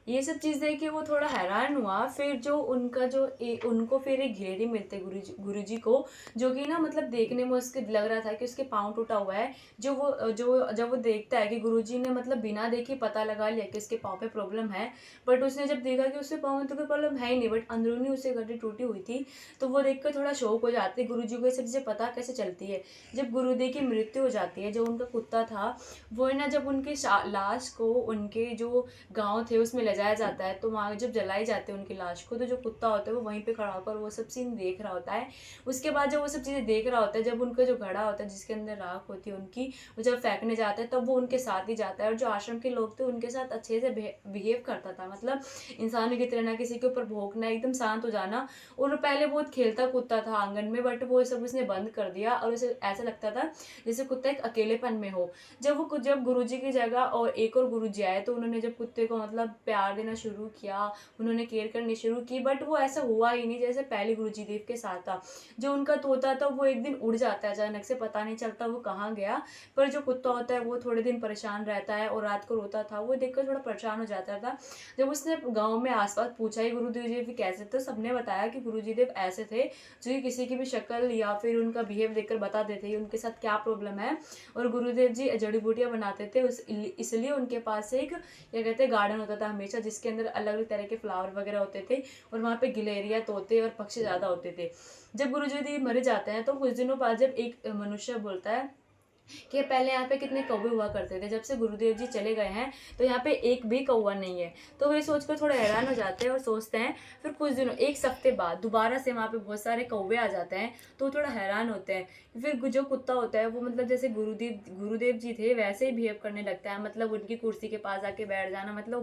ये सब चीज़ देख के वो थोड़ा हैरान हुआ। फिर जो उनका जो उनको फिर एक घिलेरी मिलते गुरुजी को, जो कि ना मतलब देखने में उसके लग रहा था कि उसके पाँव टूटा हुआ है। जो जब वो देखता है कि गुरुजी ने मतलब बिना देखे पता लगा लिया कि उसके पाँव पे प्रॉब्लम है, बट उसने जब देखा कि उसके पाँव में तो कोई प्रॉब्लम है ही नहीं, बट अंदरूनी उससे हड्डी टूटी हुई थी, तो वो देख कर थोड़ा शौक हो जाते हैं। गुरुजी को ये सब चीज़ें पता कैसे चलती है। जब गुरुदेव की मृत्यु हो जाती है, जो उनका कुत्ता था वो है ना, जब उनके लाश को उनके जो गाँव थे उसमें ले जाया जाता है, तो वहाँ जब जलाई जाती है उनकी लाश को, तो जो कुत्ता होता है वो वहीं पे खड़ा होकर वो सब सीन देख रहा होता है। उसके बाद जब वो सब चीज़ें देख रहा होता है, जब उनका जो घड़ा होता है जिसके अंदर राख होती है उनकी, वो जब फेंकने जाता है तब वो उनके साथ ही जाता है। और जो आश्रम के लोग थे उनके साथ अच्छे से बिहेव करता था, मतलब इंसानों की तरह, ना किसी के ऊपर भौंकना, एकदम शांत हो जाना। और पहले बहुत खेलता कूदता था आंगन में, बट वो सब उसने बंद कर दिया और उसे ऐसा लगता था जैसे कुत्ता एक अकेलेपन में हो। जब गुरुजी की जगह और एक और गुरुजी आए, तो उन्होंने जब कुत्ते को मतलब प्यार देना शुरू किया, उन्होंने केयर करनी शुरू की, बट वो ऐसा हुआ ही नहीं जैसे पहले गुरुजी देव के साथ था। जो उनका तोता था वो एक दिन उड़ जाता है अचानक से, पता नहीं चलता वो कहाँ गया। पर जो कुत्ता होता है वो थोड़े दिन परेशान रहता है और रात को रोता था, वो देखकर थोड़ा परेशान हो जाता था। जब उसने गाँव में आस-पास पूछा ही गुरुदेव जी भी कैसे, तो सबने बताया कि गुरुजी देव ऐसे थे, जो कि किसी की भी शक्ल या फिर उनका बिहेव देखकर बता देते हैं उनके साथ क्या प्रॉब्लम है। और गुरुदेव जी जड़ी बूटियाँ बनाते थे, इसलिए उनके पास एक क्या कहते हैं गार्डन होता था हमेशा, जिसके अंदर अलग अलग तरह के फ्लावर वगैरह होते थे, और वहाँ पे गिलहरियाँ, तोते और पक्षी ज़्यादा होते थे। जब गुरुजी देव मर जाते हैं तो कुछ दिनों बाद जब एक मनुष्य बोलता है कि पहले यहाँ पे कितने कौवे हुआ करते थे, जब से गुरुदेव जी चले गए हैं तो यहाँ पे एक भी कौवा नहीं है। तो वे सोचकर थोड़ा हैरान हो जाते हैं और सोचते हैं। फिर कुछ दिनों, एक हफ्ते बाद दोबारा से वहाँ पे बहुत सारे कौवे आ जाते हैं, तो थोड़ा हैरान होते हैं। फिर जो कुत्ता होता है वो मतलब जैसे गुरुदेव गुरुदेव जी थे वैसे ही बिहेव करने लगता है, मतलब उनकी कुर्सी के पास आके बैठ जाना, मतलब